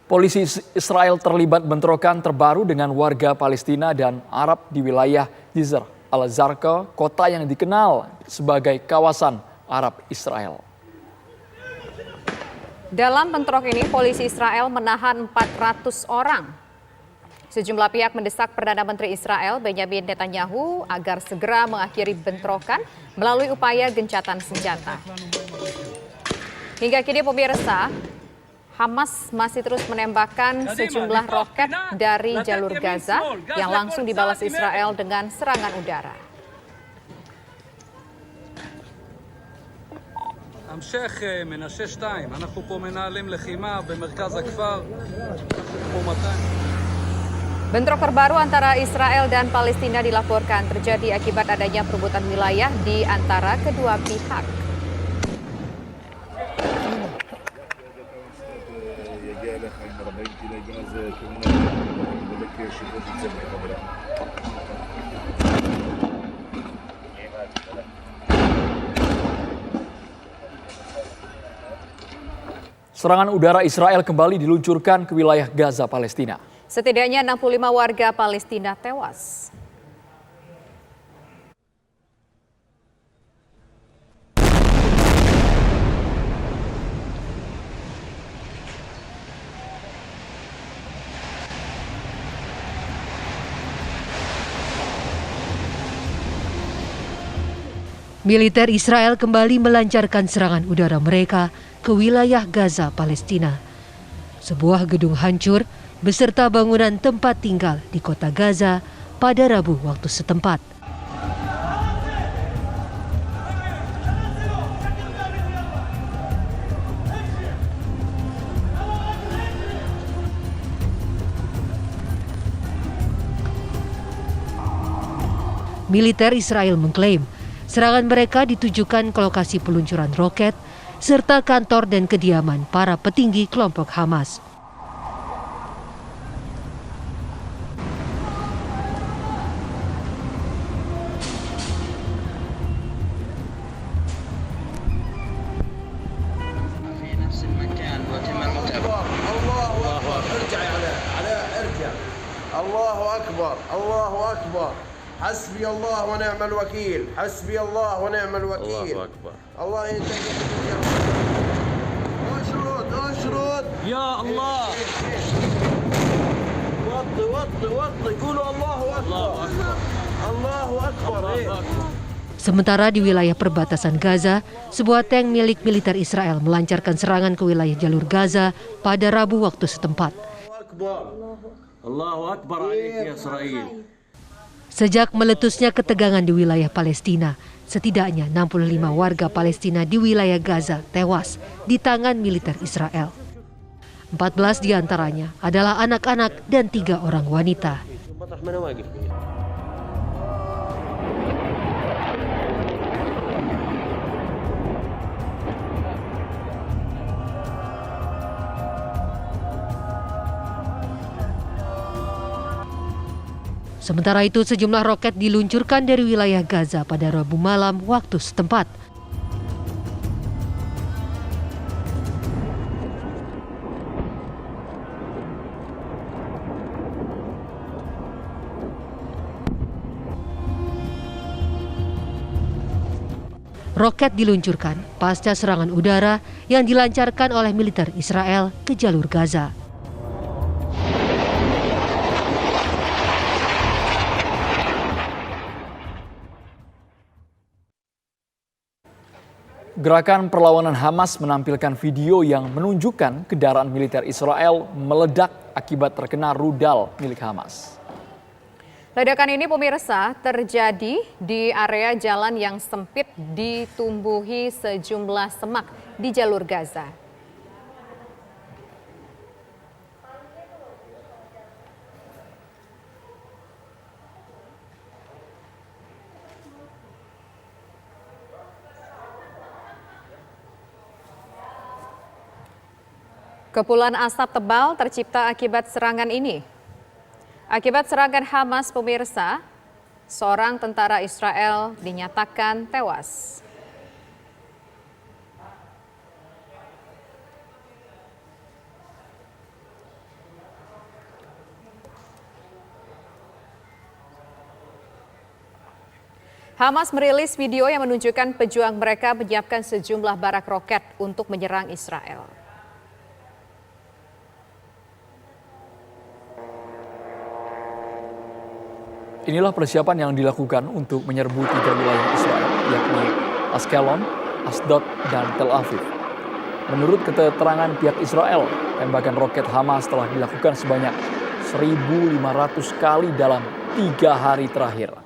Polisi Israel terlibat bentrokan terbaru dengan warga Palestina dan Arab di wilayah Jisr al-Zarqa, kota yang dikenal sebagai kawasan Arab Israel. Dalam bentrok ini, polisi Israel menahan 400 orang. Sejumlah pihak mendesak Perdana Menteri Israel Benjamin Netanyahu agar segera mengakhiri bentrokan melalui upaya gencatan senjata. Hingga kini pemirsa, Hamas masih terus menembakkan sejumlah roket dari jalur Gaza yang langsung dibalas Israel dengan serangan udara. המשך מנשה 2, אנחנו פה מנהלים לחימה במרכז הכפר, פה 200. Bentrok terbaru antara Israel dan Palestina dilaporkan terjadi akibat adanya perebutan wilayah di antara kedua pihak. Serangan udara Israel kembali diluncurkan ke wilayah Gaza, Palestina. Setidaknya 65 warga Palestina tewas. Militer Israel kembali melancarkan serangan udara mereka ke wilayah Gaza, Palestina. Sebuah gedung hancur beserta bangunan tempat tinggal di kota Gaza pada Rabu waktu setempat. Militer Israel mengklaim serangan mereka ditujukan ke lokasi peluncuran roket serta kantor dan kediaman para petinggi kelompok Hamas. Allahu Akbar. حسبي الله ونعم الوكيل حسبي الله ونعم الوكيل الله أكبر الله ينتقم اشرد يا الله وطي قولوا الله أكبر الله أكبر. Sementara di wilayah perbatasan Gaza, sebuah tank milik militer Israel melancarkan serangan ke wilayah jalur Gaza pada Rabu waktu setempat. Allahu Akbar alaik ya Israel. Sejak meletusnya ketegangan di wilayah Palestina, setidaknya 65 warga Palestina di wilayah Gaza tewas di tangan militer Israel. 14 diantaranya adalah anak-anak dan 3 orang wanita. Sementara itu, sejumlah roket diluncurkan dari wilayah Gaza pada Rabu malam waktu setempat. Roket diluncurkan pasca serangan udara yang dilancarkan oleh militer Israel ke jalur Gaza. Gerakan perlawanan Hamas menampilkan video yang menunjukkan kendaraan militer Israel meledak akibat terkena rudal milik Hamas. Ledakan ini pemirsa terjadi di area jalan yang sempit ditumbuhi sejumlah semak di jalur Gaza. Kepulan asap tebal tercipta akibat serangan ini. Akibat serangan Hamas, pemirsa, seorang tentara Israel dinyatakan tewas. Hamas merilis video yang menunjukkan pejuang mereka menyiapkan sejumlah barak roket untuk menyerang Israel. Inilah persiapan yang dilakukan untuk menyerbu 3 wilayah Israel, yakni Ashkelon, Asdod, dan Tel Aviv. Menurut keterangan pihak Israel, tembakan roket Hamas telah dilakukan sebanyak 1.500 kali dalam 3 hari terakhir.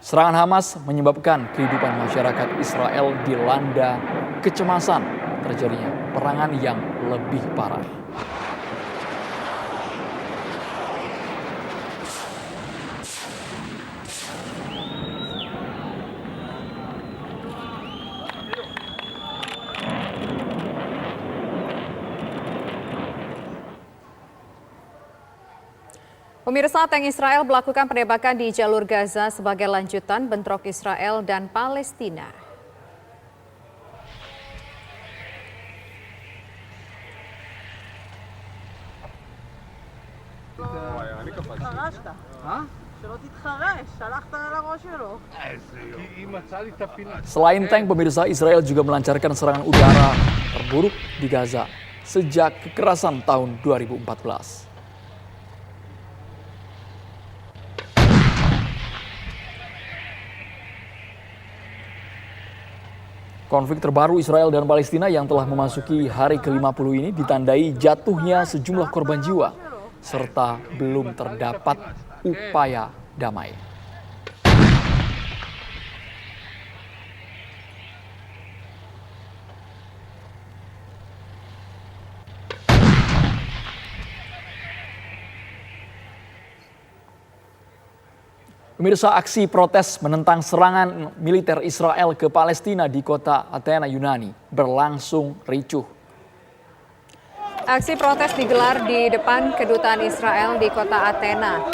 Serangan Hamas menyebabkan kehidupan masyarakat Israel dilanda kecemasan terjadinya peperangan yang lebih parah. Pemirsa, tank Israel melakukan penembakan di jalur Gaza sebagai lanjutan bentrok Israel dan Palestina. Selain tank, pemirsa, Israel juga melancarkan serangan udara terburuk di Gaza sejak kekerasan tahun 2014. Konflik terbaru Israel dan Palestina yang telah memasuki hari ke-50 ini ditandai jatuhnya sejumlah korban jiwa serta belum terdapat upaya damai. Pemirsa, aksi protes menentang serangan militer Israel ke Palestina di kota Athena, Yunani berlangsung ricuh. Aksi protes digelar di depan kedutaan Israel di kota Athena.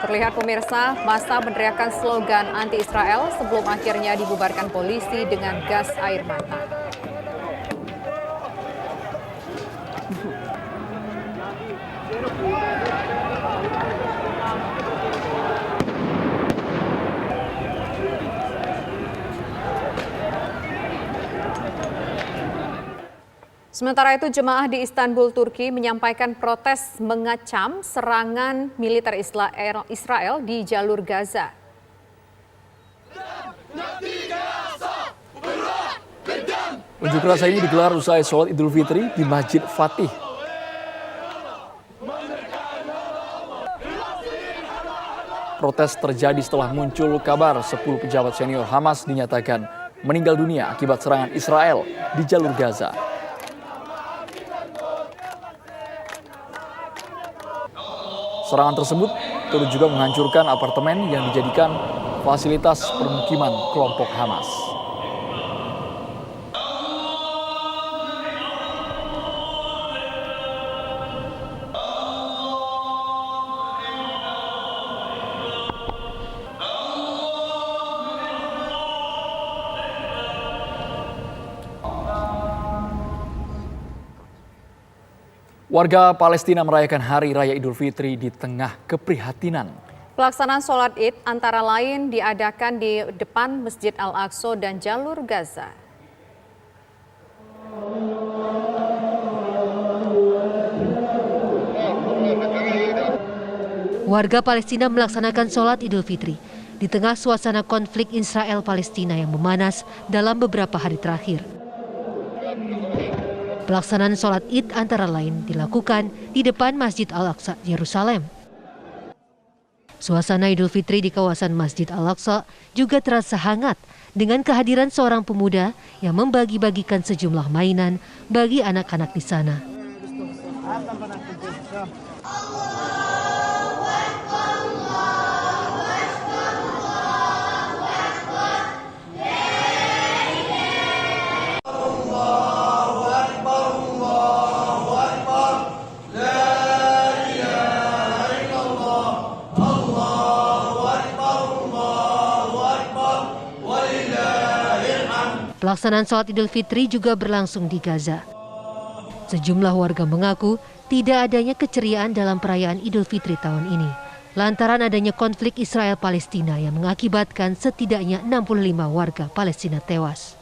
Terlihat pemirsa, massa meneriakkan slogan anti-Israel sebelum akhirnya dibubarkan polisi dengan gas air mata. Sementara itu, jemaah di Istanbul, Turki menyampaikan protes mengecam serangan militer Israel di jalur Gaza. Unjuk rasa ini digelar usai sholat Idul Fitri di Masjid Fatih. Protes terjadi setelah muncul kabar 10 pejabat senior Hamas dinyatakan meninggal dunia akibat serangan Israel di jalur Gaza. Serangan tersebut turut juga menghancurkan apartemen yang dijadikan fasilitas permukiman kelompok Hamas. Warga Palestina merayakan Hari Raya Idul Fitri di tengah keprihatinan. Pelaksanaan sholat Id antara lain diadakan di depan Masjid Al-Aqsa dan jalur Gaza. Warga Palestina melaksanakan sholat Idul Fitri di tengah suasana konflik Israel-Palestina yang memanas dalam beberapa hari terakhir. Pelaksanaan sholat Id antara lain dilakukan di depan Masjid Al-Aqsa, Yerusalem. Suasana Idul Fitri di kawasan Masjid Al-Aqsa juga terasa hangat dengan kehadiran seorang pemuda yang membagi-bagikan sejumlah mainan bagi anak-anak di sana. Pelaksanaan sholat Idul Fitri juga berlangsung di Gaza. Sejumlah warga mengaku tidak adanya keceriaan dalam perayaan Idul Fitri tahun ini, lantaran adanya konflik Israel-Palestina yang mengakibatkan setidaknya 65 warga Palestina tewas.